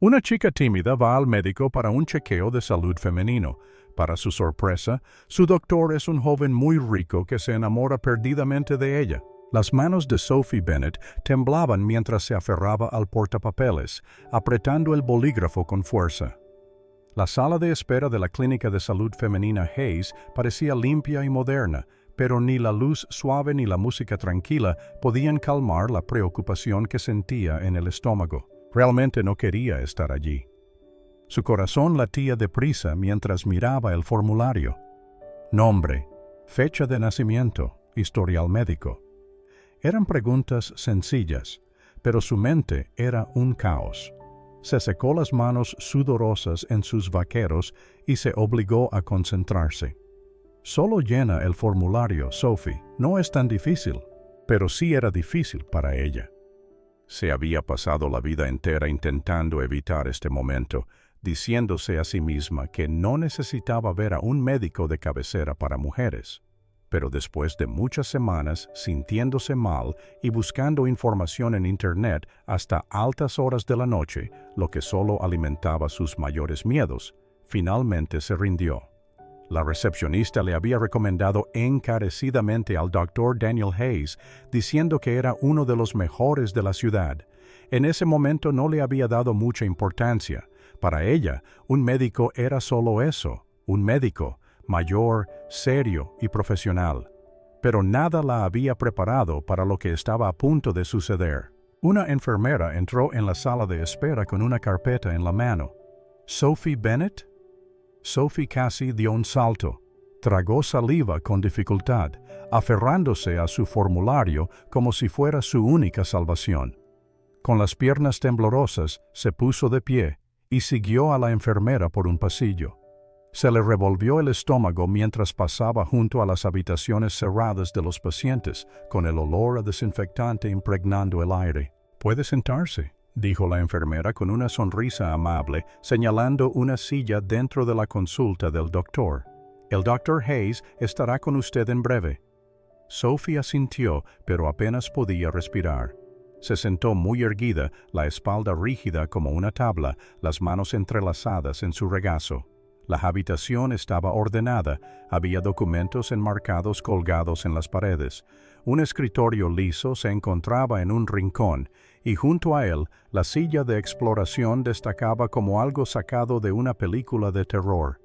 Una chica tímida va al médico para un chequeo de salud femenino. Para su sorpresa, su doctor es un joven muy rico que se enamora perdidamente de ella. Las manos de Sophie Bennett temblaban mientras se aferraba al portapapeles, apretando el bolígrafo con fuerza. La sala de espera de la clínica de salud femenina Hayes parecía limpia y moderna, pero ni la luz suave ni la música tranquila podían calmar la preocupación que sentía en el estómago. Realmente no quería estar allí. Su corazón latía deprisa mientras miraba el formulario. Nombre, fecha de nacimiento, historial médico. Eran preguntas sencillas, pero su mente era un caos. Se secó las manos sudorosas en sus vaqueros y se obligó a concentrarse. Solo llena el formulario, Sophie. No es tan difícil, pero sí era difícil para ella. Se había pasado la vida entera intentando evitar este momento, diciéndose a sí misma que no necesitaba ver a un médico de cabecera para mujeres. Pero después de muchas semanas sintiéndose mal y buscando información en Internet hasta altas horas de la noche, lo que solo alimentaba sus mayores miedos, finalmente se rindió. La recepcionista le había recomendado encarecidamente al Dr. Daniel Hayes, diciendo que era uno de los mejores de la ciudad. En ese momento no le había dado mucha importancia. Para ella, un médico era solo eso, un médico, mayor, serio y profesional. Pero nada la había preparado para lo que estaba a punto de suceder. Una enfermera entró en la sala de espera con una carpeta en la mano. ¿Sophie Bennett? Sophie casi dio un salto. Tragó saliva con dificultad, aferrándose a su formulario como si fuera su única salvación. Con las piernas temblorosas, se puso de pie y siguió a la enfermera por un pasillo. Se le revolvió el estómago mientras pasaba junto a las habitaciones cerradas de los pacientes, con el olor a desinfectante impregnando el aire. «Puede sentarse», dijo la enfermera con una sonrisa amable, señalando una silla dentro de la consulta del doctor. «El Dr. Hayes estará con usted en breve». Sophie asintió, pero apenas podía respirar. Se sentó muy erguida, la espalda rígida como una tabla, las manos entrelazadas en su regazo. La habitación estaba ordenada, había documentos enmarcados colgados en las paredes. Un escritorio liso se encontraba en un rincón, y junto a él, la silla de exploración destacaba como algo sacado de una película de terror.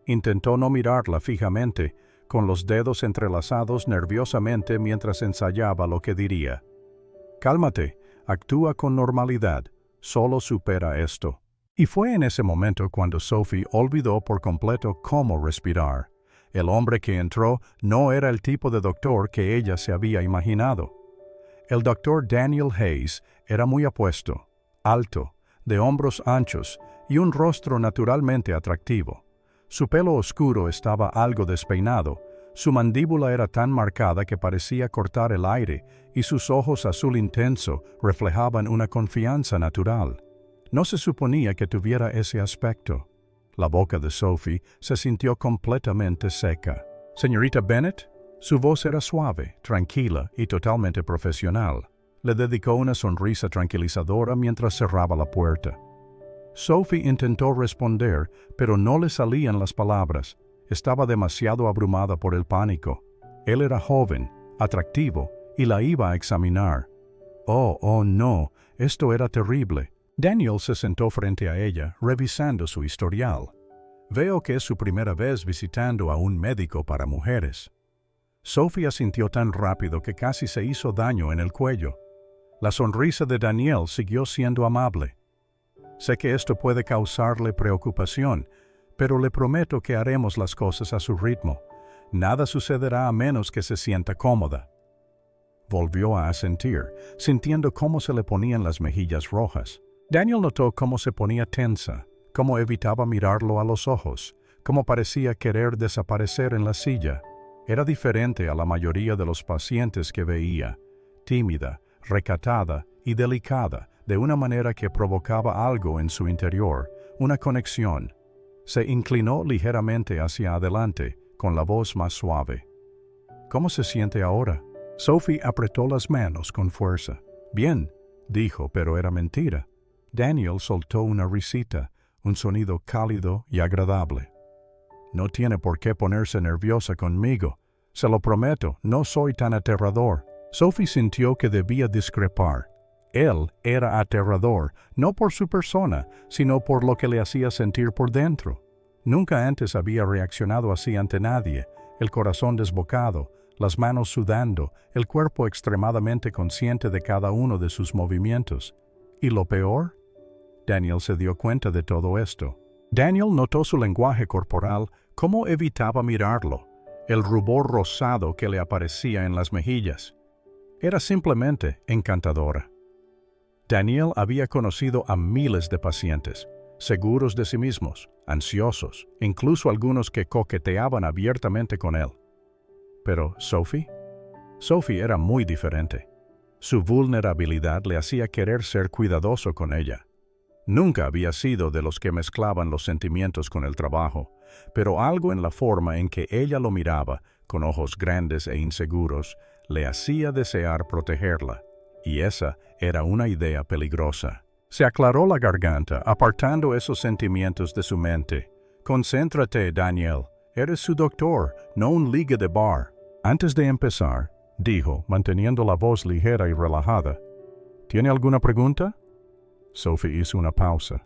Intentó no mirarla fijamente, con los dedos entrelazados nerviosamente mientras ensayaba lo que diría. «Cálmate, actúa con normalidad, solo supera esto». Y fue en ese momento cuando Sophie olvidó por completo cómo respirar. El hombre que entró no era el tipo de doctor que ella se había imaginado. El Dr. Daniel Hayes era muy apuesto, alto, de hombros anchos y un rostro naturalmente atractivo. Su pelo oscuro estaba algo despeinado, su mandíbula era tan marcada que parecía cortar el aire y sus ojos azul intenso reflejaban una confianza natural. No se suponía que tuviera ese aspecto. La boca de Sophie se sintió completamente seca. «Señorita Bennett», su voz era suave, tranquila y totalmente profesional. Le dedicó una sonrisa tranquilizadora mientras cerraba la puerta. Sophie intentó responder, pero no le salían las palabras. Estaba demasiado abrumada por el pánico. Él era joven, atractivo, y la iba a examinar. Oh no, esto era terrible. Daniel se sentó frente a ella, revisando su historial. «Veo que es su primera vez visitando a un médico para mujeres». Sophie asintió tan rápido que casi se hizo daño en el cuello. La sonrisa de Daniel siguió siendo amable. «Sé que esto puede causarle preocupación, pero le prometo que haremos las cosas a su ritmo. Nada sucederá a menos que se sienta cómoda». Volvió a asentir, sintiendo cómo se le ponían las mejillas rojas. Daniel notó cómo se ponía tensa, cómo evitaba mirarlo a los ojos, cómo parecía querer desaparecer en la silla. Era diferente a la mayoría de los pacientes que veía, tímida, recatada y delicada, de una manera que provocaba algo en su interior, una conexión. Se inclinó ligeramente hacia adelante, con la voz más suave. «¿Cómo se siente ahora?» Sophie apretó las manos con fuerza. «Bien», dijo, pero era mentira. Daniel soltó una risita, un sonido cálido y agradable. No tiene por qué ponerse nerviosa conmigo. Se lo prometo, no soy tan aterrador. Sophie sintió que debía discrepar. Él era aterrador, no por su persona, sino por lo que le hacía sentir por dentro. Nunca antes había reaccionado así ante nadie, el corazón desbocado, las manos sudando, el cuerpo extremadamente consciente de cada uno de sus movimientos. ¿Y lo peor? Daniel se dio cuenta de todo esto. Daniel notó su lenguaje corporal, cómo evitaba mirarlo, el rubor rosado que le aparecía en las mejillas. Era simplemente encantadora. Daniel había conocido a miles de pacientes, seguros de sí mismos, ansiosos, incluso algunos que coqueteaban abiertamente con él. Pero Sophie era muy diferente. Su vulnerabilidad le hacía querer ser cuidadoso con ella. Nunca había sido de los que mezclaban los sentimientos con el trabajo, pero algo en la forma en que ella lo miraba, con ojos grandes e inseguros, le hacía desear protegerla, y esa era una idea peligrosa. Se aclaró la garganta, apartando esos sentimientos de su mente. «Concéntrate, Daniel. Eres su doctor, no un ligue de bar». Antes de empezar, dijo, manteniendo la voz ligera y relajada, «¿Tiene alguna pregunta?» Sophie hizo una pausa.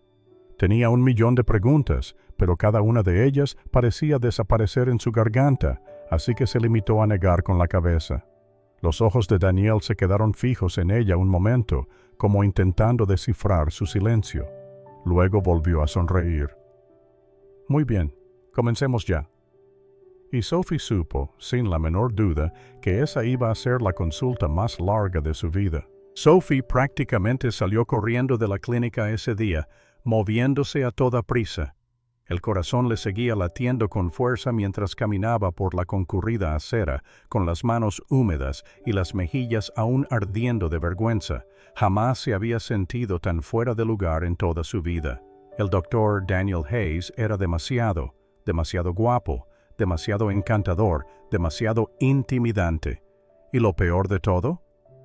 Tenía 1.000.000 de preguntas, pero cada una de ellas parecía desaparecer en su garganta, así que se limitó a negar con la cabeza. Los ojos de Daniel se quedaron fijos en ella un momento, como intentando descifrar su silencio. Luego volvió a sonreír. «Muy bien, comencemos ya». Y Sophie supo, sin la menor duda, que esa iba a ser la consulta más larga de su vida. Sophie prácticamente salió corriendo de la clínica ese día, moviéndose a toda prisa. El corazón le seguía latiendo con fuerza mientras caminaba por la concurrida acera, con las manos húmedas y las mejillas aún ardiendo de vergüenza. Jamás se había sentido tan fuera de lugar en toda su vida. El doctor Daniel Hayes era demasiado guapo, demasiado encantador, demasiado intimidante. ¿Y lo peor de todo?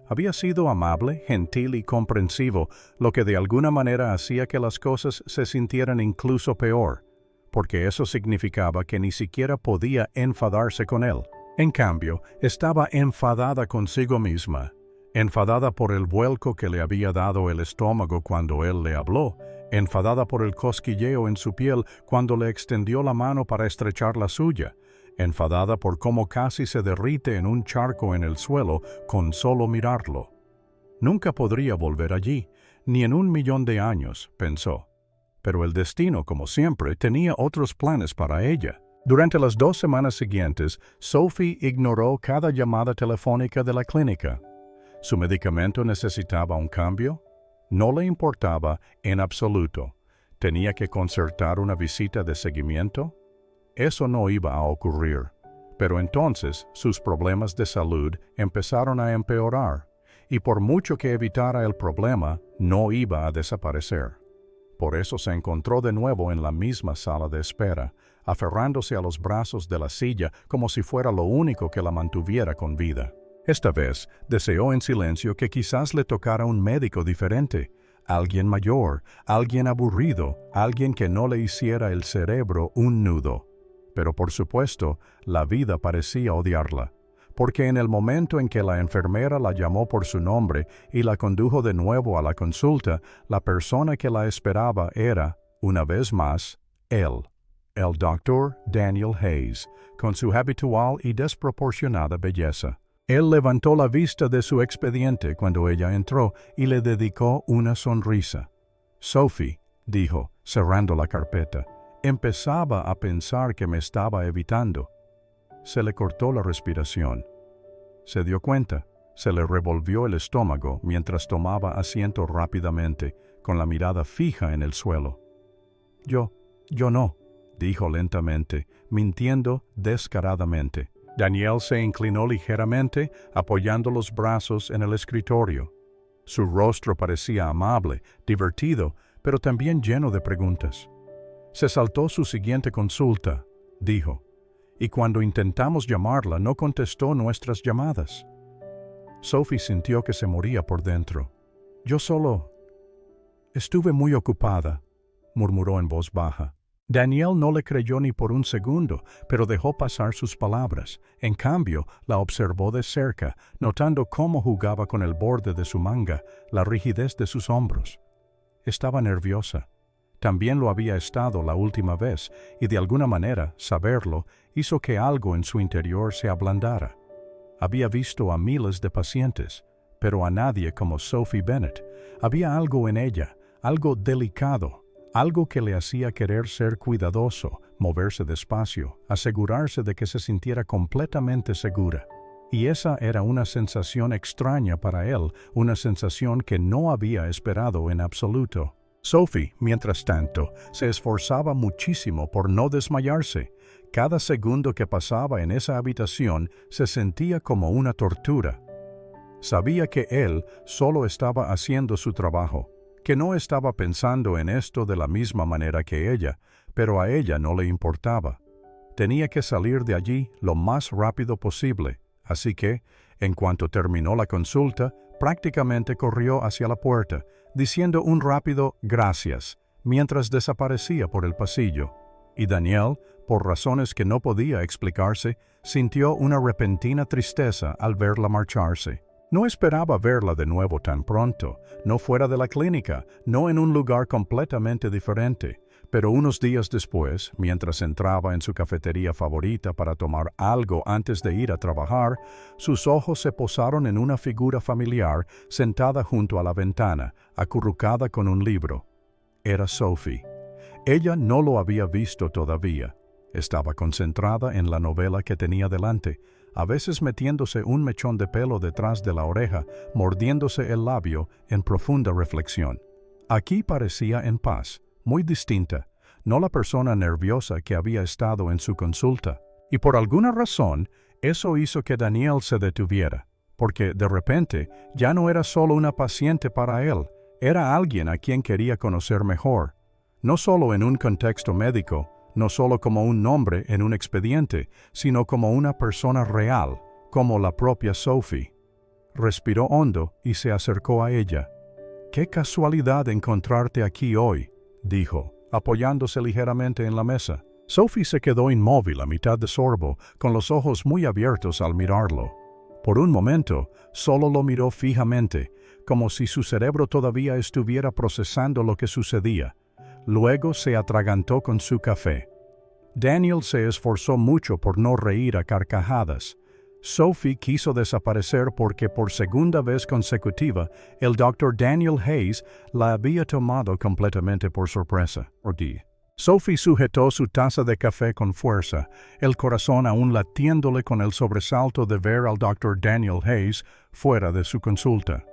Había sido amable, gentil y comprensivo, lo que de alguna manera hacía que las cosas se sintieran incluso peor, porque eso significaba que ni siquiera podía enfadarse con él. En cambio, estaba enfadada consigo misma, enfadada por el vuelco que le había dado el estómago cuando él le habló, enfadada por el cosquilleo en su piel cuando le extendió la mano para estrechar la suya, enfadada por cómo casi se derrite en un charco en el suelo con solo mirarlo. Nunca podría volver allí, ni en 1.000.000 de años, pensó. Pero el destino, como siempre, tenía otros planes para ella. Durante las 2 semanas siguientes, Sophie ignoró cada llamada telefónica de la clínica. ¿Su medicamento necesitaba un cambio? No le importaba en absoluto. ¿Tenía que concertar una visita de seguimiento? Eso no iba a ocurrir. Pero entonces sus problemas de salud empezaron a empeorar, y por mucho que evitara el problema, no iba a desaparecer. Por eso se encontró de nuevo en la misma sala de espera, aferrándose a los brazos de la silla como si fuera lo único que la mantuviera con vida. Esta vez deseó en silencio que quizás le tocara un médico diferente, alguien mayor, alguien aburrido, alguien que no le hiciera el cerebro un nudo. Pero por supuesto, la vida parecía odiarla, porque en el momento en que la enfermera la llamó por su nombre y la condujo de nuevo a la consulta, la persona que la esperaba era, una vez más, él, el doctor Daniel Hayes, con su habitual y desproporcionada belleza. Él levantó la vista de su expediente cuando ella entró y le dedicó una sonrisa. «Sophie», dijo, cerrando la carpeta, «empezaba a pensar que me estaba evitando». Se le cortó la respiración. Se dio cuenta, se le revolvió el estómago mientras tomaba asiento rápidamente, con la mirada fija en el suelo. Yo no», dijo lentamente, mintiendo descaradamente. Daniel se inclinó ligeramente, apoyando los brazos en el escritorio. Su rostro parecía amable, divertido, pero también lleno de preguntas. «Se saltó su siguiente consulta», dijo, «y cuando intentamos llamarla no contestó nuestras llamadas». Sophie sintió que se moría por dentro. «Yo solo Estuve muy ocupada, murmuró en voz baja. Daniel no le creyó ni por un segundo, pero dejó pasar sus palabras. En cambio, la observó de cerca, notando cómo jugaba con el borde de su manga, la rigidez de sus hombros. Estaba nerviosa. También lo había estado la última vez, y de alguna manera, saberlo, hizo que algo en su interior se ablandara. Había visto a miles de pacientes, pero a nadie como Sophie Bennett. Había algo en ella, algo delicado, algo que le hacía querer ser cuidadoso, moverse despacio, asegurarse de que se sintiera completamente segura. Y esa era una sensación extraña para él, una sensación que no había esperado en absoluto. Sophie, mientras tanto, se esforzaba muchísimo por no desmayarse. Cada segundo que pasaba en esa habitación se sentía como una tortura. Sabía que él solo estaba haciendo su trabajo, que no estaba pensando en esto de la misma manera que ella, pero a ella no le importaba. Tenía que salir de allí lo más rápido posible, así que, en cuanto terminó la consulta, prácticamente corrió hacia la puerta, diciendo un rápido «gracias», mientras desaparecía por el pasillo. Y Daniel, por razones que no podía explicarse, sintió una repentina tristeza al verla marcharse. No esperaba verla de nuevo tan pronto, no fuera de la clínica, no en un lugar completamente diferente, pero unos días después, mientras entraba en su cafetería favorita para tomar algo antes de ir a trabajar, sus ojos se posaron en una figura familiar sentada junto a la ventana, acurrucada con un libro. Era Sophie. Ella no lo había visto todavía. Estaba concentrada en la novela que tenía delante, a veces metiéndose un mechón de pelo detrás de la oreja, mordiéndose el labio en profunda reflexión. Aquí parecía en paz, muy distinta, no la persona nerviosa que había estado en su consulta. Y por alguna razón, eso hizo que Daniel se detuviera, porque de repente ya no era solo una paciente para él, era alguien a quien quería conocer mejor. No solo en un contexto médico, no solo como un nombre en un expediente, sino como una persona real, como la propia Sophie. Respiró hondo y se acercó a ella. «Qué casualidad encontrarte aquí hoy», dijo, apoyándose ligeramente en la mesa. Sophie se quedó inmóvil a mitad de sorbo, con los ojos muy abiertos al mirarlo. Por un momento, solo lo miró fijamente, como si su cerebro todavía estuviera procesando lo que sucedía. Luego se atragantó con su café. Daniel se esforzó mucho por no reír a carcajadas. Sophie quiso desaparecer porque por segunda vez consecutiva el Dr. Daniel Hayes la había tomado completamente por sorpresa. Sophie sujetó su taza de café con fuerza, el corazón aún latiéndole con el sobresalto de ver al Dr. Daniel Hayes fuera de su consulta.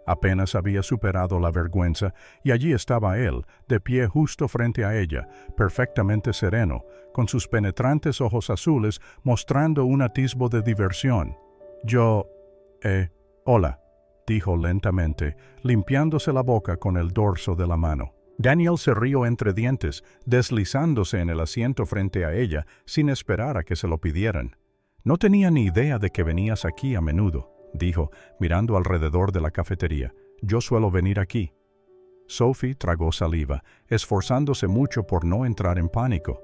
Apenas había superado la vergüenza y allí estaba él, de pie justo frente a ella, perfectamente sereno, con sus penetrantes ojos azules mostrando un atisbo de diversión. Hola, dijo lentamente, limpiándose la boca con el dorso de la mano. Daniel se rió entre dientes, deslizándose en el asiento frente a ella sin esperar a que se lo pidieran. «No tenía ni idea de que venías aquí a menudo», dijo, mirando alrededor de la cafetería. «Yo suelo venir aquí». Sophie tragó saliva, esforzándose mucho por no entrar en pánico.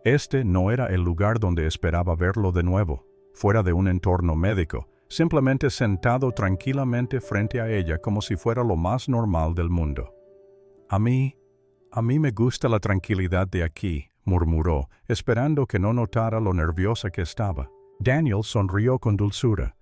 Este no era el lugar donde esperaba verlo de nuevo, fuera de un entorno médico, simplemente sentado tranquilamente frente a ella como si fuera lo más normal del mundo. A mí me gusta la tranquilidad de aquí», murmuró, esperando que no notara lo nerviosa que estaba. Daniel sonrió con dulzura.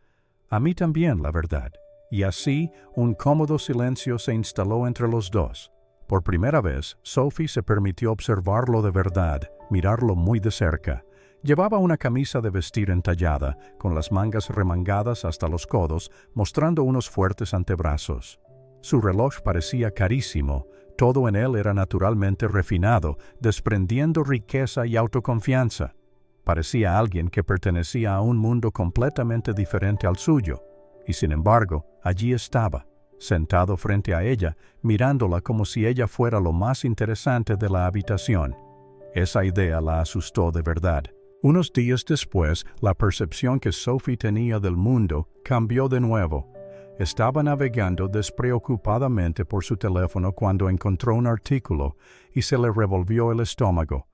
«A mí también, la verdad». Y así, un cómodo silencio se instaló entre los dos. Por primera vez, Sophie se permitió observarlo de verdad, mirarlo muy de cerca. Llevaba una camisa de vestir entallada, con las mangas remangadas hasta los codos, mostrando unos fuertes antebrazos. Su reloj parecía carísimo, todo en él era naturalmente refinado, desprendiendo riqueza y autoconfianza. Parecía alguien que pertenecía a un mundo completamente diferente al suyo, y sin embargo, allí estaba, sentado frente a ella, mirándola como si ella fuera lo más interesante de la habitación. Esa idea la asustó de verdad. Unos días después, la percepción que Sophie tenía del mundo cambió de nuevo. Estaba navegando despreocupadamente por su teléfono cuando encontró un artículo y se le revolvió el estómago.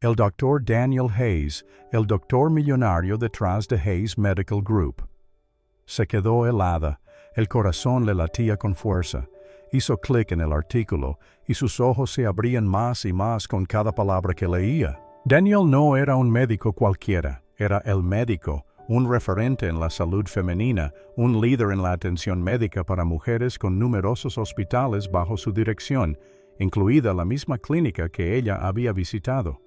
El doctor Daniel Hayes, el doctor millonario detrás de Hayes Medical Group. Se quedó helada, el corazón le latía con fuerza. Hizo clic en el artículo y sus ojos se abrían más y más con cada palabra que leía. Daniel no era un médico cualquiera, era el médico, un referente en la salud femenina, un líder en la atención médica para mujeres con numerosos hospitales bajo su dirección, incluida la misma clínica que ella había visitado.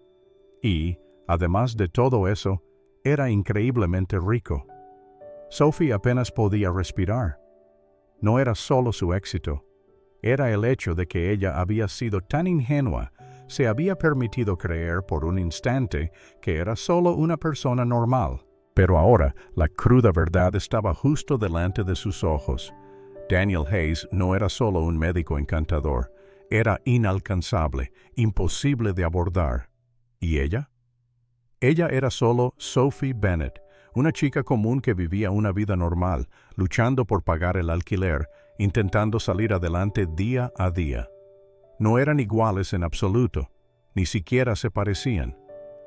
Y, además de todo eso, era increíblemente rico. Sophie apenas podía respirar. No era solo su éxito. Era el hecho de que ella había sido tan ingenua, se había permitido creer por un instante que era solo una persona normal. Pero ahora la cruda verdad estaba justo delante de sus ojos. Daniel Hayes no era solo un médico encantador, era inalcanzable, imposible de abordar. ¿Y ella? Ella era solo Sophie Bennett, una chica común que vivía una vida normal, luchando por pagar el alquiler, intentando salir adelante día a día. No eran iguales en absoluto, ni siquiera se parecían.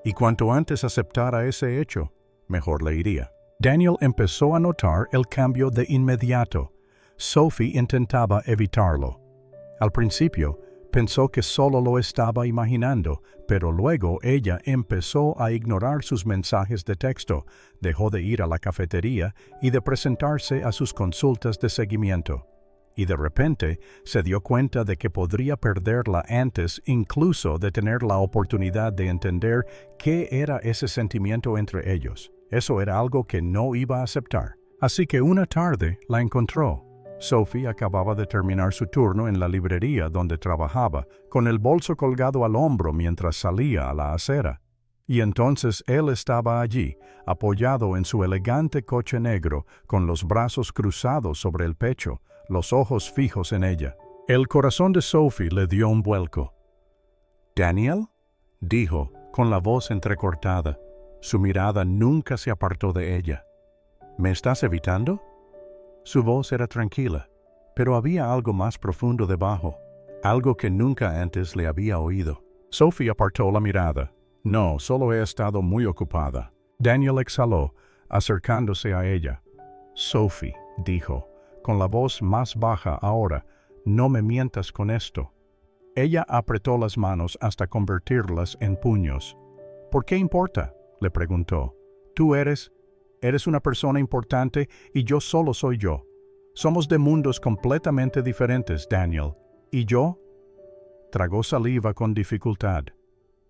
Y cuanto antes aceptara ese hecho, mejor le iría. Daniel empezó a notar el cambio de inmediato. Sophie intentaba evitarlo. Al principio, pensó que solo lo estaba imaginando, pero luego ella empezó a ignorar sus mensajes de texto, dejó de ir a la cafetería y de presentarse a sus consultas de seguimiento. Y de repente se dio cuenta de que podría perderla antes incluso de tener la oportunidad de entender qué era ese sentimiento entre ellos. Eso era algo que no iba a aceptar. Así que una tarde la encontró. Sophie acababa de terminar su turno en la librería donde trabajaba, con el bolso colgado al hombro mientras salía a la acera. Y entonces él estaba allí, apoyado en su elegante coche negro, con los brazos cruzados sobre el pecho, los ojos fijos en ella. El corazón de Sophie le dio un vuelco. «¿Daniel?», dijo, con la voz entrecortada. Su mirada nunca se apartó de ella. «¿Me estás evitando?». Su voz era tranquila, pero había algo más profundo debajo, algo que nunca antes le había oído. Sophie apartó la mirada. «No, solo he estado muy ocupada». Daniel exhaló, acercándose a ella. «Sophie», dijo, con la voz más baja ahora, «no me mientas con esto». Ella apretó las manos hasta convertirlas en puños. «¿Por qué importa?», le preguntó. «Tú eres una persona importante y yo solo soy yo. Somos de mundos completamente diferentes, Daniel. ¿Y yo?». Tragó saliva con dificultad.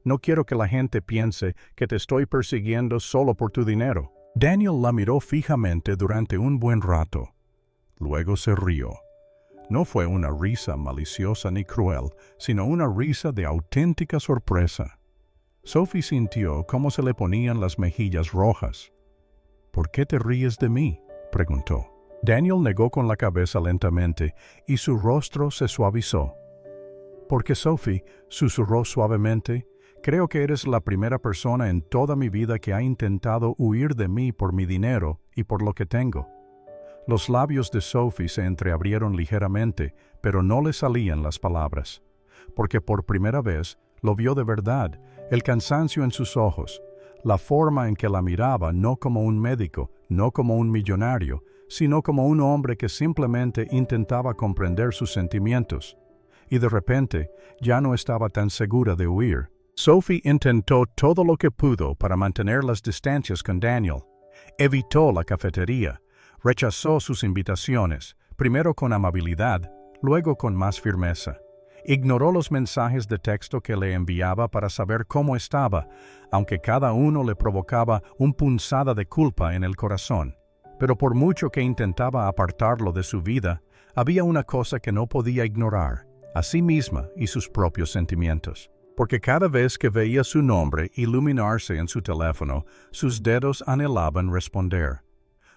«No quiero que la gente piense que te estoy persiguiendo solo por tu dinero». Daniel la miró fijamente durante un buen rato. Luego se rió. No fue una risa maliciosa ni cruel, sino una risa de auténtica sorpresa. Sophie sintió cómo se le ponían las mejillas rojas. «¿Por qué te ríes de mí?», preguntó. Daniel negó con la cabeza lentamente y su rostro se suavizó. «Porque Sophie», susurró suavemente, «creo que eres la primera persona en toda mi vida que ha intentado huir de mí por mi dinero y por lo que tengo». Los labios de Sophie se entreabrieron ligeramente, pero no le salían las palabras. Porque por primera vez lo vio de verdad, el cansancio en sus ojos, la forma en que la miraba no como un médico, no como un millonario, sino como un hombre que simplemente intentaba comprender sus sentimientos. Y de repente ya no estaba tan segura de huir. Sophie intentó todo lo que pudo para mantener las distancias con Daniel. Evitó la cafetería. Rechazó sus invitaciones, primero con amabilidad, luego con más firmeza. Ignoró los mensajes de texto que le enviaba para saber cómo estaba, aunque cada uno le provocaba una punzada de culpa en el corazón. Pero por mucho que intentaba apartarlo de su vida, había una cosa que no podía ignorar, a sí misma y sus propios sentimientos. Porque cada vez que veía su nombre iluminarse en su teléfono, sus dedos anhelaban responder.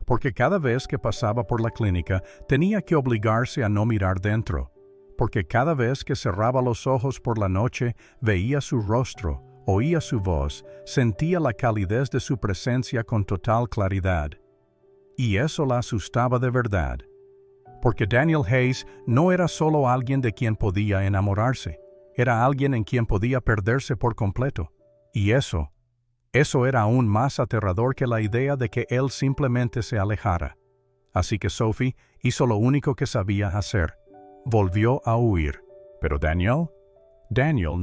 Porque cada vez que pasaba por la clínica tenía que obligarse a no mirar dentro. Porque cada vez que cerraba los ojos por la noche veía su rostro, oía su voz, sentía la calidez de su presencia con total claridad. Y eso la asustaba de verdad. porque Daniel Hayes no era solo alguien de quien podía enamorarse, era alguien en quien podía perderse por completo. Y eso era aún más aterrador que la idea de que él simplemente se alejara. Así que Sophie hizo lo único que sabía hacer. Volvió a huir. Pero Daniel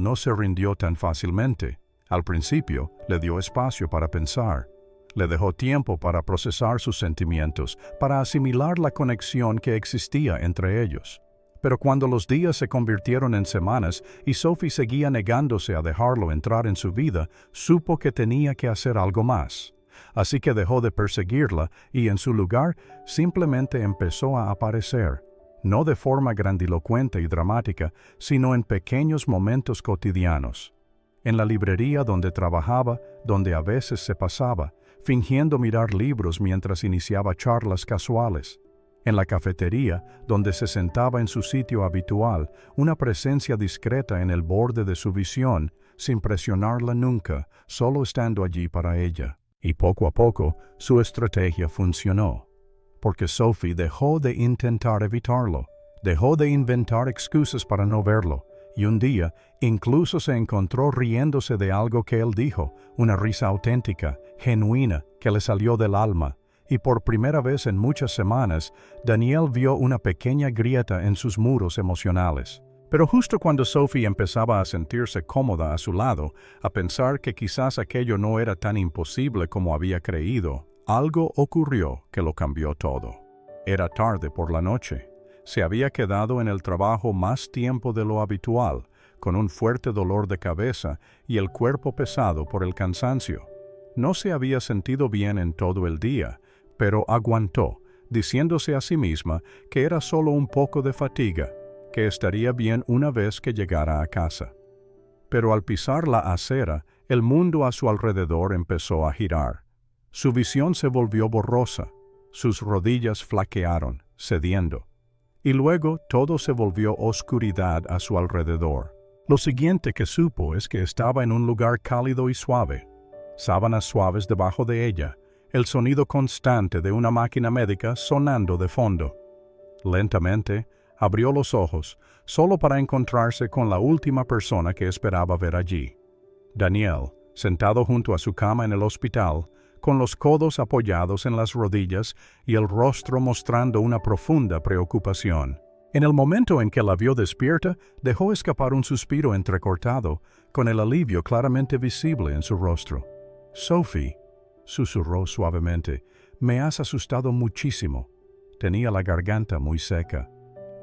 no se rindió tan fácilmente. Al principio, le dio espacio para pensar. Le dejó tiempo para procesar sus sentimientos, para asimilar la conexión que existía entre ellos. Pero cuando los días se convirtieron en semanas y Sophie seguía negándose a dejarlo entrar en su vida, supo que tenía que hacer algo más. Así que dejó de perseguirla y en su lugar simplemente empezó a aparecer, no de forma grandilocuente y dramática, sino en pequeños momentos cotidianos. En la librería donde trabajaba, donde a veces se pasaba, fingiendo mirar libros mientras iniciaba charlas casuales. En la cafetería, donde se sentaba en su sitio habitual, una presencia discreta en el borde de su visión, sin presionarla nunca, solo estando allí para ella. Y poco a poco, su estrategia funcionó. Porque Sophie dejó de intentar evitarlo, dejó de inventar excusas para no verlo, y un día incluso se encontró riéndose de algo que él dijo, una risa auténtica, genuina, que le salió del alma. Y por primera vez en muchas semanas, Daniel vio una pequeña grieta en sus muros emocionales. Pero justo cuando Sophie empezaba a sentirse cómoda a su lado, a pensar que quizás aquello no era tan imposible como había creído, algo ocurrió que lo cambió todo. Era tarde por la noche. Se había quedado en el trabajo más tiempo de lo habitual, con un fuerte dolor de cabeza y el cuerpo pesado por el cansancio. No se había sentido bien en todo el día, pero aguantó, diciéndose a sí misma que era solo un poco de fatiga, que estaría bien una vez que llegara a casa. Pero al pisar la acera, el mundo a su alrededor empezó a girar. Su visión se volvió borrosa, sus rodillas flaquearon, cediendo. Y luego todo se volvió oscuridad a su alrededor. Lo siguiente que supo es que estaba en un lugar cálido y suave, sábanas suaves debajo de ella, el sonido constante de una máquina médica sonando de fondo. Lentamente, abrió los ojos, solo para encontrarse con la última persona que esperaba ver allí. Daniel, sentado junto a su cama en el hospital, con los codos apoyados en las rodillas y el rostro mostrando una profunda preocupación. En el momento en que la vio despierta, dejó escapar un suspiro entrecortado, con el alivio claramente visible en su rostro. «Sophie», susurró suavemente, «me has asustado muchísimo». Tenía la garganta muy seca.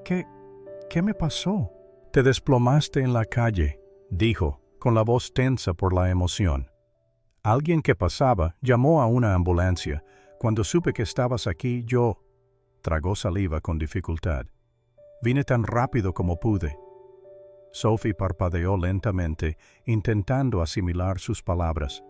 ¿Qué me pasó? «Te desplomaste en la calle», dijo, con la voz tensa por la emoción. «Alguien que pasaba llamó a una ambulancia. Cuando supe que estabas aquí, yo...» Tragó saliva con dificultad. «Vine tan rápido como pude». Sophie parpadeó lentamente, intentando asimilar sus palabras.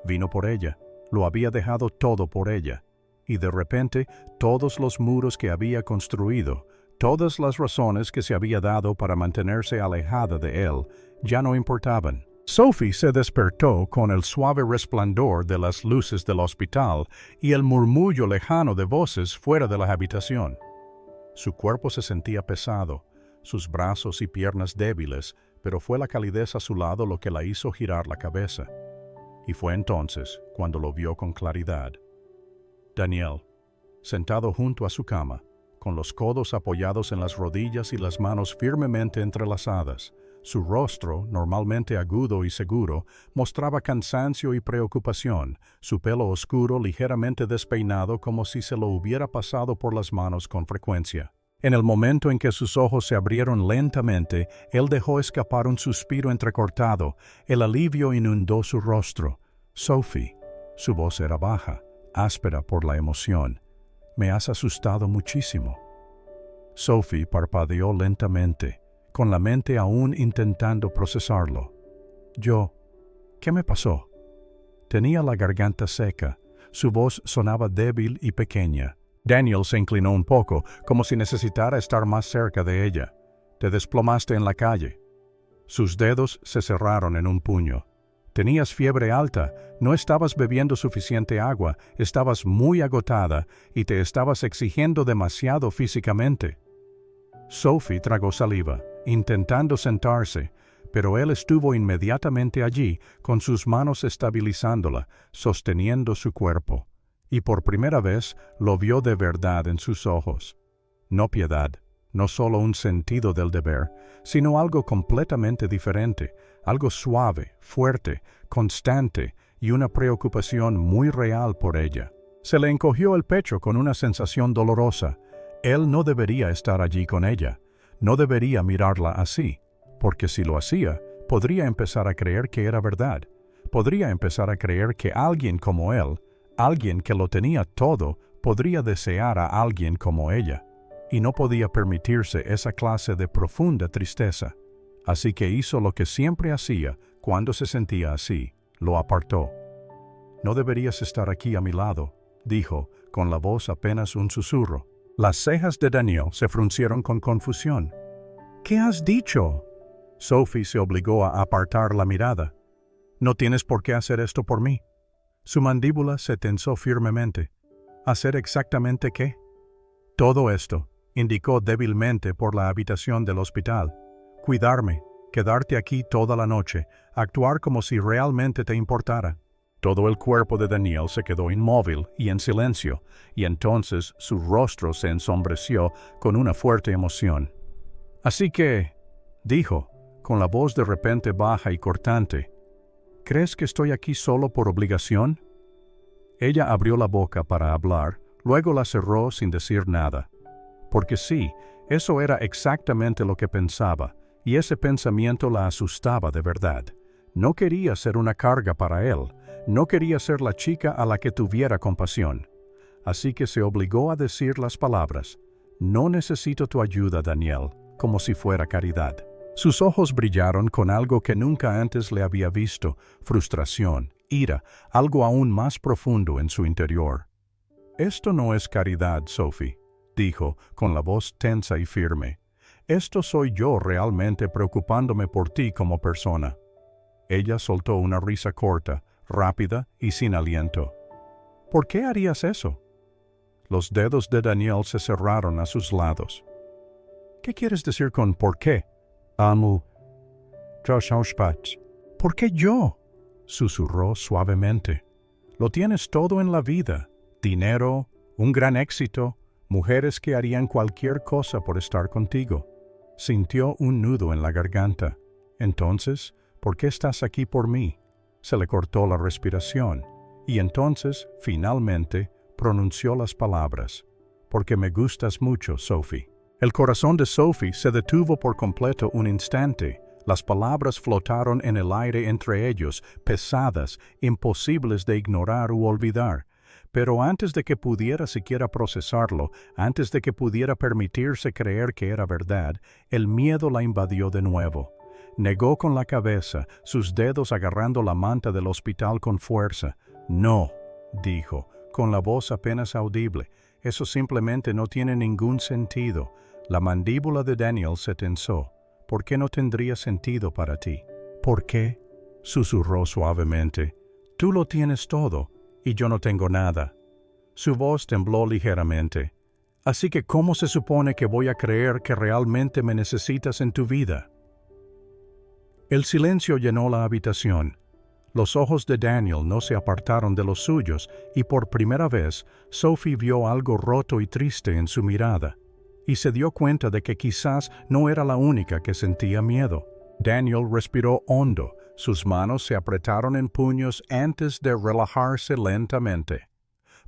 Vino por ella, lo había dejado todo por ella, y de repente todos los muros que había construido, todas las razones que se había dado para mantenerse alejada de él, ya no importaban. Sophie se despertó con el suave resplandor de las luces del hospital y el murmullo lejano de voces fuera de la habitación. Su cuerpo se sentía pesado, sus brazos y piernas débiles, pero fue la calidez a su lado lo que la hizo girar la cabeza. Y fue entonces cuando lo vio con claridad. Daniel, sentado junto a su cama, con los codos apoyados en las rodillas y las manos firmemente entrelazadas, su rostro, normalmente agudo y seguro, mostraba cansancio y preocupación, su pelo oscuro ligeramente despeinado como si se lo hubiera pasado por las manos con frecuencia. En el momento en que sus ojos se abrieron lentamente, él dejó escapar un suspiro entrecortado. El alivio inundó su rostro. «Sophie», su voz era baja, áspera por la emoción, «me has asustado muchísimo». Sophie parpadeó lentamente, con la mente aún intentando procesarlo. «¿Qué me pasó?» Tenía la garganta seca, su voz sonaba débil y pequeña. Daniel se inclinó un poco, como si necesitara estar más cerca de ella. «Te desplomaste en la calle». Sus dedos se cerraron en un puño. Tenías fiebre alta, no estabas bebiendo suficiente agua, estabas muy agotada y te estabas exigiendo demasiado físicamente. Sophie tragó saliva, intentando sentarse, pero él estuvo inmediatamente allí, con sus manos estabilizándola, sosteniendo su cuerpo, y por primera vez lo vio de verdad en sus ojos. No piedad, no solo un sentido del deber, sino algo completamente diferente, algo suave, fuerte, constante y una preocupación muy real por ella. Se le encogió el pecho con una sensación dolorosa. Él no debería estar allí con ella, no debería mirarla así, porque si lo hacía, podría empezar a creer que era verdad, podría empezar a creer que alguien como él, alguien que lo tenía todo, podría desear a alguien como ella, y no podía permitirse esa clase de profunda tristeza. Así que hizo lo que siempre hacía cuando se sentía así, lo apartó. «No deberías estar aquí a mi lado», dijo, con la voz apenas un susurro. Las cejas de Daniel se fruncieron con confusión. «¿Qué has dicho?» Sophie se obligó a apartar la mirada. «No tienes por qué hacer esto por mí». Su mandíbula se tensó firmemente. «¿Hacer exactamente qué?» «Todo esto», indicó débilmente por la habitación del hospital. «Cuidarme, quedarte aquí toda la noche, actuar como si realmente te importara». Todo el cuerpo de Daniel se quedó inmóvil y en silencio, y entonces su rostro se ensombreció con una fuerte emoción. «Así que», dijo, con la voz de repente baja y cortante, «¿crees que estoy aquí solo por obligación?» Ella abrió la boca para hablar, luego la cerró sin decir nada. Porque sí, eso era exactamente lo que pensaba, y ese pensamiento la asustaba de verdad. No quería ser una carga para él, no quería ser la chica a la que tuviera compasión. Así que se obligó a decir las palabras, «No necesito tu ayuda, Daniel», como si fuera caridad. Sus ojos brillaron con algo que nunca antes le había visto, frustración, ira, algo aún más profundo en su interior. «Esto no es caridad, Sophie», dijo, con la voz tensa y firme. «Esto soy yo realmente preocupándome por ti como persona». Ella soltó una risa corta, rápida y sin aliento. «¿Por qué harías eso?» Los dedos de Daniel se cerraron a sus lados. «¿Qué quieres decir con por qué?» «Amo. ¿Por qué yo?» susurró suavemente. «Lo tienes todo en la vida. Dinero, un gran éxito, mujeres que harían cualquier cosa por estar contigo». Sintió un nudo en la garganta. «Entonces, ¿por qué estás aquí por mí?» Se le cortó la respiración, y entonces, finalmente, pronunció las palabras. «Porque me gustas mucho, Sophie». El corazón de Sophie se detuvo por completo un instante. Las palabras flotaron en el aire entre ellos, pesadas, imposibles de ignorar u olvidar. Pero antes de que pudiera siquiera procesarlo, antes de que pudiera permitirse creer que era verdad, el miedo la invadió de nuevo. Negó con la cabeza, sus dedos agarrando la manta del hospital con fuerza. «No», dijo, con la voz apenas audible, «eso simplemente no tiene ningún sentido». La mandíbula de Daniel se tensó. «¿Por qué no tendría sentido para ti?» «¿Por qué?», susurró suavemente. «Tú lo tienes todo, y yo no tengo nada». Su voz tembló ligeramente. «Así que, ¿cómo se supone que voy a creer que realmente me necesitas en tu vida?» El silencio llenó la habitación. Los ojos de Daniel no se apartaron de los suyos, y por primera vez, Sophie vio algo roto y triste en su mirada, y se dio cuenta de que quizás no era la única que sentía miedo. Daniel respiró hondo, sus manos se apretaron en puños antes de relajarse lentamente.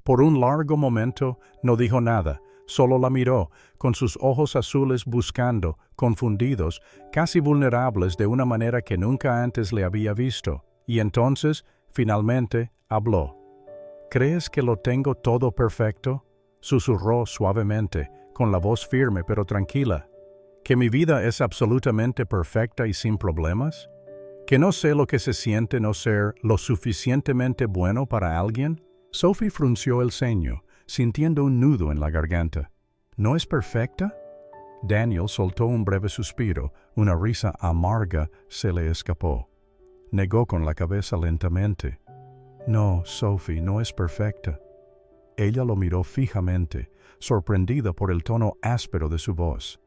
Por un largo momento no dijo nada, solo la miró, con sus ojos azules buscando, confundidos, casi vulnerables de una manera que nunca antes le había visto, y entonces, finalmente, habló. «¿Crees que lo tengo todo perfecto?», susurró suavemente, con la voz firme pero tranquila. «¿Que mi vida es absolutamente perfecta y sin problemas? ¿Que no sé lo que se siente no ser lo suficientemente bueno para alguien?» Sophie frunció el ceño, sintiendo un nudo en la garganta. «¿No es perfecta?» Daniel soltó un breve suspiro, una risa amarga se le escapó. Negó con la cabeza lentamente. No, Sophie, no es perfecta. Ella lo miró fijamente, sorprendida por el tono áspero de su voz.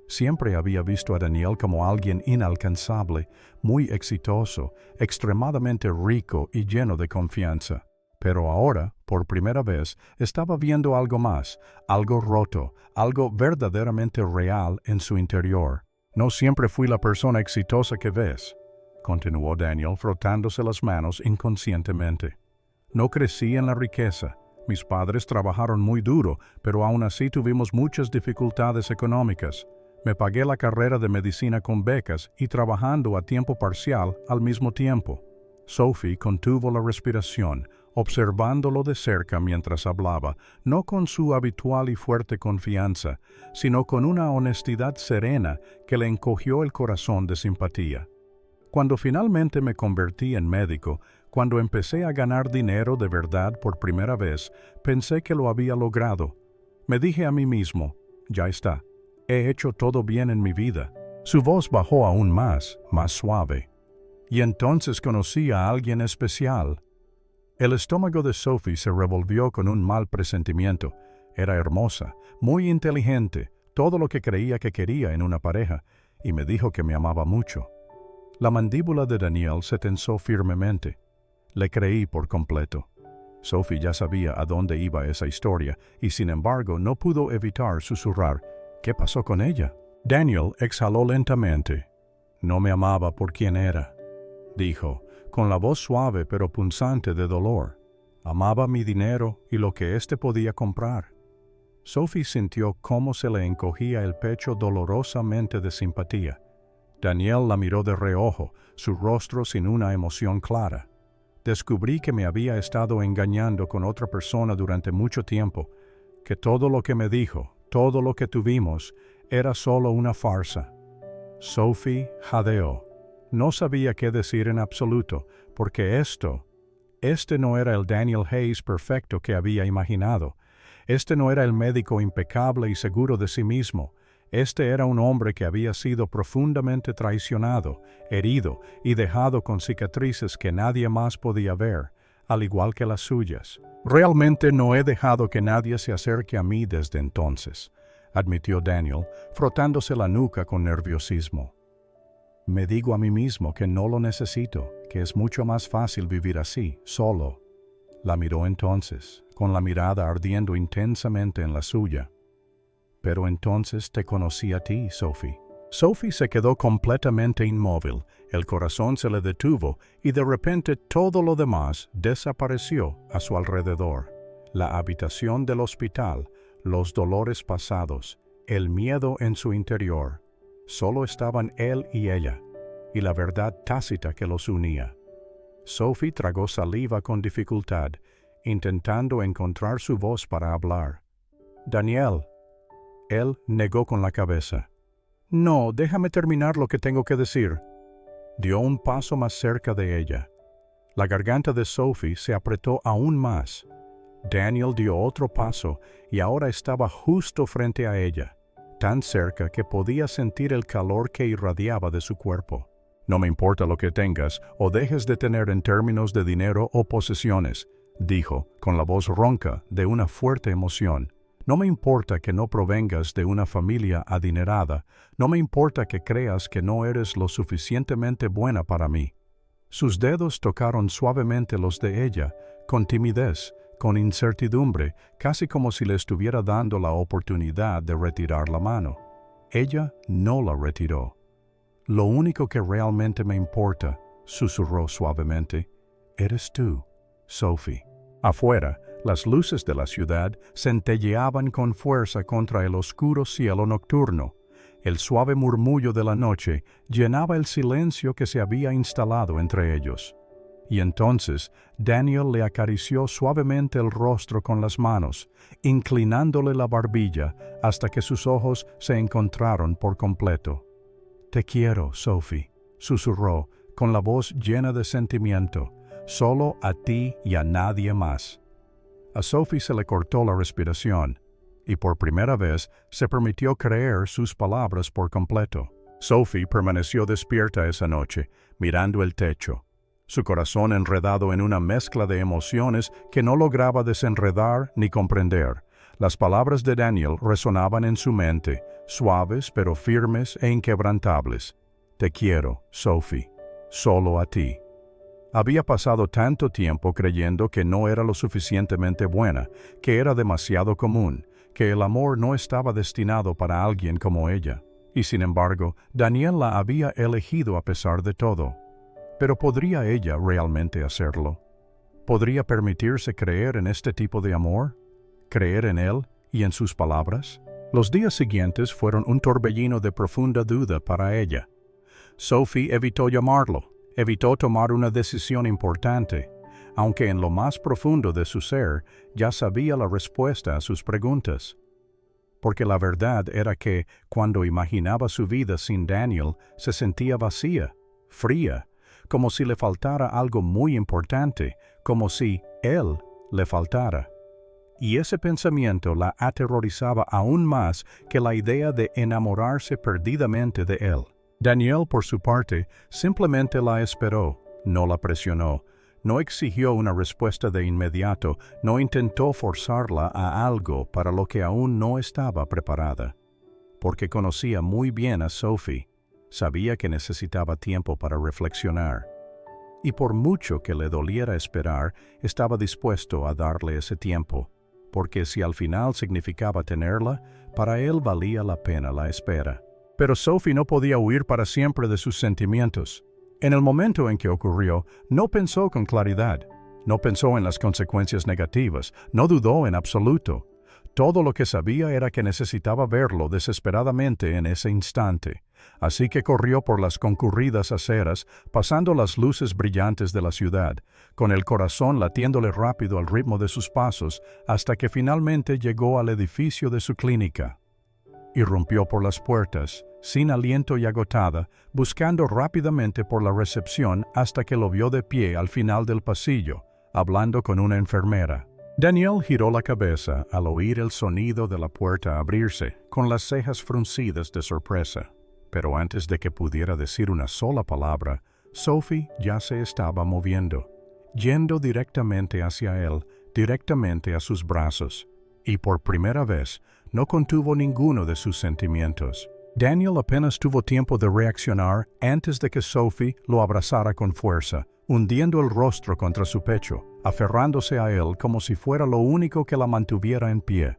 Siempre había visto a Daniel como alguien inalcanzable, muy exitoso, extremadamente rico y lleno de confianza. Pero ahora, por primera vez, estaba viendo algo más, algo roto, algo verdaderamente real en su interior. No siempre fui la persona exitosa que ves, continuó Daniel frotándose las manos inconscientemente. No crecí en la riqueza. Mis padres trabajaron muy duro, pero aún así tuvimos muchas dificultades económicas. Me pagué la carrera de medicina con becas y trabajando a tiempo parcial al mismo tiempo. Sophie contuvo la respiración, observándolo de cerca mientras hablaba, no con su habitual y fuerte confianza, sino con una honestidad serena que le encogió el corazón de simpatía. Cuando finalmente me convertí en médico, cuando empecé a ganar dinero de verdad por primera vez, pensé que lo había logrado. Me dije a mí mismo, ya está, he hecho todo bien en mi vida. Su voz bajó aún más suave. Y entonces conocí a alguien especial. El estómago de Sophie se revolvió con un mal presentimiento. Era hermosa, muy inteligente, todo lo que creía que quería en una pareja, y me dijo que me amaba mucho. La mandíbula de Daniel se tensó firmemente. Le creí por completo. Sophie ya sabía a dónde iba esa historia, y sin embargo no pudo evitar susurrar. ¿Qué pasó con ella? Daniel exhaló lentamente. No me amaba por quien era, dijo, con la voz suave pero punzante de dolor. Amaba mi dinero y lo que éste podía comprar. Sophie sintió cómo se le encogía el pecho dolorosamente de simpatía. Daniel la miró de reojo, su rostro sin una emoción clara. Descubrí que me había estado engañando con otra persona durante mucho tiempo, que todo lo que me dijo, todo lo que tuvimos, era solo una farsa. Sophie jadeó. No sabía qué decir en absoluto, porque este no era el Daniel Hayes perfecto que había imaginado. Este no era el médico impecable y seguro de sí mismo. Este era un hombre que había sido profundamente traicionado, herido y dejado con cicatrices que nadie más podía ver, al igual que las suyas. Realmente no he dejado que nadie se acerque a mí desde entonces, admitió Daniel, frotándose la nuca con nerviosismo. Me digo a mí mismo que no lo necesito, que es mucho más fácil vivir así, solo. La miró entonces, con la mirada ardiendo intensamente en la suya. Pero entonces te conocí a ti, Sophie. Sophie se quedó completamente inmóvil, el corazón se le detuvo y de repente todo lo demás desapareció a su alrededor. La habitación del hospital, los dolores pasados, el miedo en su interior. Solo estaban él y ella, y la verdad tácita que los unía. Sophie tragó saliva con dificultad, intentando encontrar su voz para hablar. Daniel. Él negó con la cabeza. No, déjame terminar lo que tengo que decir. Dio un paso más cerca de ella. La garganta de Sophie se apretó aún más. Daniel dio otro paso y ahora estaba justo frente a ella, tan cerca que podía sentir el calor que irradiaba de su cuerpo. No me importa lo que tengas o dejes de tener en términos de dinero o posesiones, dijo, con la voz ronca de una fuerte emoción. No me importa que no provengas de una familia adinerada, no me importa que creas que no eres lo suficientemente buena para mí. Sus dedos tocaron suavemente los de ella, con timidez, con incertidumbre, casi como si le estuviera dando la oportunidad de retirar la mano. Ella no la retiró. Lo único que realmente me importa, susurró suavemente, eres tú, Sophie. Afuera, las luces de la ciudad centelleaban con fuerza contra el oscuro cielo nocturno. El suave murmullo de la noche llenaba el silencio que se había instalado entre ellos. Y entonces Daniel le acarició suavemente el rostro con las manos, inclinándole la barbilla hasta que sus ojos se encontraron por completo. Te quiero, Sophie, susurró, con la voz llena de sentimiento, solo a ti y a nadie más. A Sophie se le cortó la respiración, y por primera vez se permitió creer sus palabras por completo. Sophie permaneció despierta esa noche, mirando el techo. su corazón enredado en una mezcla de emociones que no lograba desenredar ni comprender. Las palabras de Daniel resonaban en su mente, suaves pero firmes e inquebrantables. Te quiero, Sophie, solo a ti. Había pasado tanto tiempo creyendo que no era lo suficientemente buena, que era demasiado común, que el amor no estaba destinado para alguien como ella. Y sin embargo, Daniel la había elegido a pesar de todo. Pero ¿podría ella realmente hacerlo? ¿Podría permitirse creer en este tipo de amor? ¿Creer en él y en sus palabras? Los días siguientes fueron un torbellino de profunda duda para ella. Sophie evitó llamarlo, evitó tomar una decisión importante, aunque en lo más profundo de su ser ya sabía la respuesta a sus preguntas. Porque la verdad era que, cuando imaginaba su vida sin Daniel, se sentía vacía, fría, como si le faltara algo muy importante, como si él le faltara. Y ese pensamiento la aterrorizaba aún más que la idea de enamorarse perdidamente de él. Daniel, por su parte, simplemente la esperó, no la presionó, no exigió una respuesta de inmediato, no intentó forzarla a algo para lo que aún no estaba preparada. Porque conocía muy bien a Sophie, sabía que necesitaba tiempo para reflexionar. Y por mucho que le doliera esperar, estaba dispuesto a darle ese tiempo, porque si al final significaba tenerla, para él valía la pena la espera. Pero Sophie no podía huir para siempre de sus sentimientos. En el momento en que ocurrió, no pensó con claridad, no pensó en las consecuencias negativas, no dudó en absoluto. Todo lo que sabía era que necesitaba verlo desesperadamente en ese instante. Así que corrió por las concurridas aceras, pasando las luces brillantes de la ciudad, con el corazón latiéndole rápido al ritmo de sus pasos, hasta que finalmente llegó al edificio de su clínica. Irrumpió por las puertas, sin aliento y agotada, buscando rápidamente por la recepción hasta que lo vio de pie al final del pasillo, hablando con una enfermera. Daniel giró la cabeza al oír el sonido de la puerta abrirse, con las cejas fruncidas de sorpresa. Pero antes de que pudiera decir una sola palabra, Sophie ya se estaba moviendo, yendo directamente hacia él, directamente a sus brazos, y por primera vez no contuvo ninguno de sus sentimientos. Daniel apenas tuvo tiempo de reaccionar antes de que Sophie lo abrazara con fuerza, hundiendo el rostro contra su pecho, aferrándose a él como si fuera lo único que la mantuviera en pie.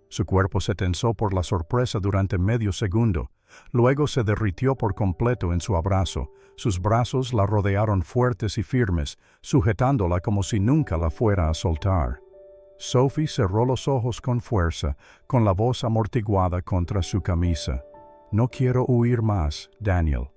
Su cuerpo se tensó por la sorpresa durante medio segundo, luego se derritió por completo en su abrazo. Sus brazos la rodearon fuertes y firmes, sujetándola como si nunca la fuera a soltar. Sophie cerró los ojos con fuerza, con la voz amortiguada contra su camisa. No quiero huir más, Daniel.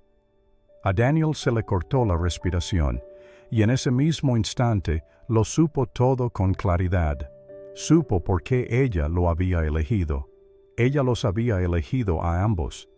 A Daniel se le cortó la respiración, y en ese mismo instante lo supo todo con claridad. Supo por qué ella lo había elegido. Ella los había elegido a ambos,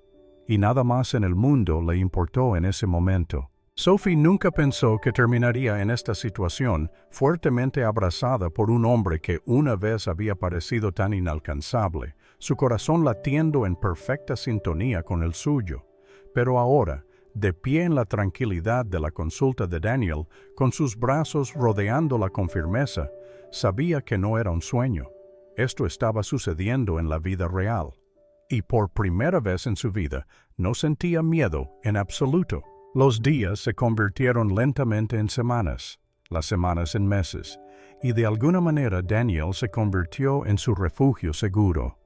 y nada más en el mundo le importó en ese momento. Sophie nunca pensó que terminaría en esta situación, fuertemente abrazada por un hombre que una vez había parecido tan inalcanzable, su corazón latiendo en perfecta sintonía con el suyo. Pero ahora, de pie en la tranquilidad de la consulta de Daniel, con sus brazos rodeándola con firmeza, sabía que no era un sueño. Esto estaba sucediendo en la vida real. Y por primera vez en su vida, no sentía miedo en absoluto. Los días se convirtieron lentamente en semanas, las semanas en meses, y de alguna manera Daniel se convirtió en su refugio seguro.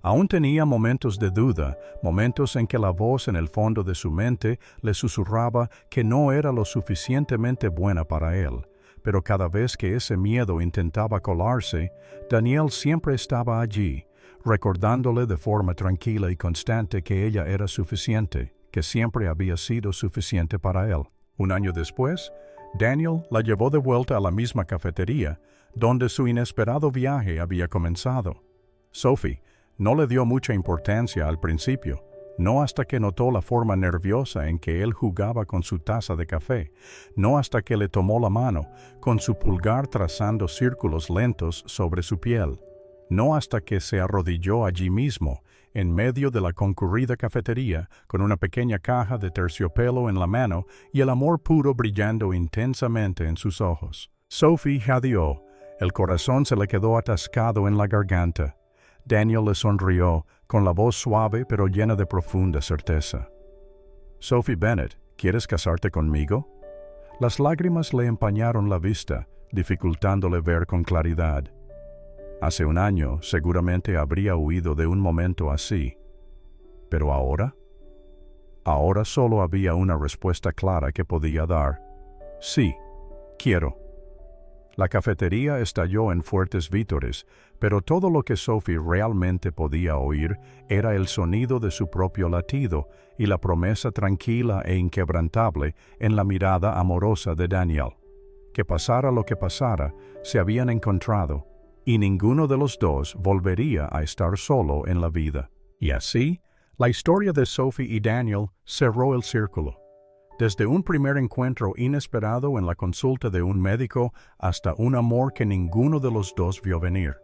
Aún tenía momentos de duda, momentos en que la voz en el fondo de su mente le susurraba que no era lo suficientemente buena para él, pero cada vez que ese miedo intentaba colarse, Daniel siempre estaba allí, recordándole de forma tranquila y constante que ella era suficiente, que siempre había sido suficiente para él. Un año después, Daniel la llevó de vuelta a la misma cafetería, donde su inesperado viaje había comenzado. Sophie no le dio mucha importancia al principio, no hasta que notó la forma nerviosa en que él jugaba con su taza de café, no hasta que le tomó la mano, con su pulgar trazando círculos lentos sobre su piel, no hasta que se arrodilló allí mismo, en medio de la concurrida cafetería, con una pequeña caja de terciopelo en la mano y el amor puro brillando intensamente en sus ojos. Sophie jadeó. El corazón se le quedó atascado en la garganta. Daniel le sonrió, con la voz suave pero llena de profunda certeza. «Sophie Bennet, ¿quieres casarte conmigo?» Las lágrimas le empañaron la vista, dificultándole ver con claridad. Hace un año seguramente habría huido de un momento así. ¿Pero ahora? Ahora solo había una respuesta clara que podía dar. «Sí, quiero». La cafetería estalló en fuertes vítores, pero todo lo que Sophie realmente podía oír era el sonido de su propio latido y la promesa tranquila e inquebrantable en la mirada amorosa de Daniel. Que pasara lo que pasara, se habían encontrado, y ninguno de los dos volvería a estar solo en la vida. Y así, la historia de Sophie y Daniel cerró el círculo. Desde un primer encuentro inesperado en la consulta de un médico hasta un amor que ninguno de los dos vio venir.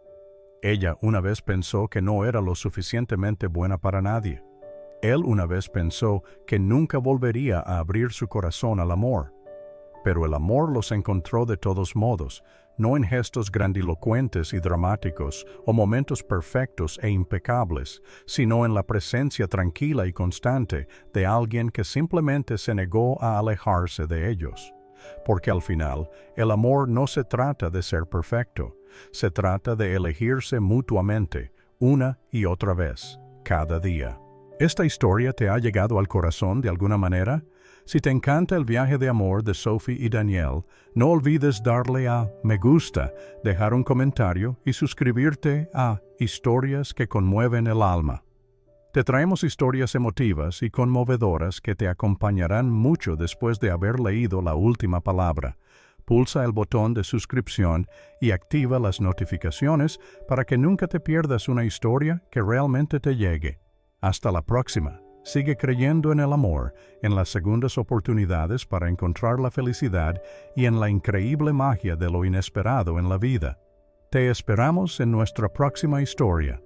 Ella una vez pensó que no era lo suficientemente buena para nadie. Él una vez pensó que nunca volvería a abrir su corazón al amor. Pero el amor los encontró de todos modos, no en gestos grandilocuentes y dramáticos o momentos perfectos e impecables, sino en la presencia tranquila y constante de alguien que simplemente se negó a alejarse de ellos. Porque al final, el amor no se trata de ser perfecto, se trata de elegirse mutuamente, una y otra vez, cada día. ¿Esta historia te ha llegado al corazón de alguna manera? Si te encanta el viaje de amor de Sophie y Daniel, no olvides darle a me gusta, dejar un comentario y suscribirte a Historias que conmueven el alma. Te traemos historias emotivas y conmovedoras que te acompañarán mucho después de haber leído la última palabra. Pulsa el botón de suscripción y activa las notificaciones para que nunca te pierdas una historia que realmente te llegue. Hasta la próxima. Sigue creyendo en el amor, en las segundas oportunidades para encontrar la felicidad y en la increíble magia de lo inesperado en la vida. Te esperamos en nuestra próxima historia.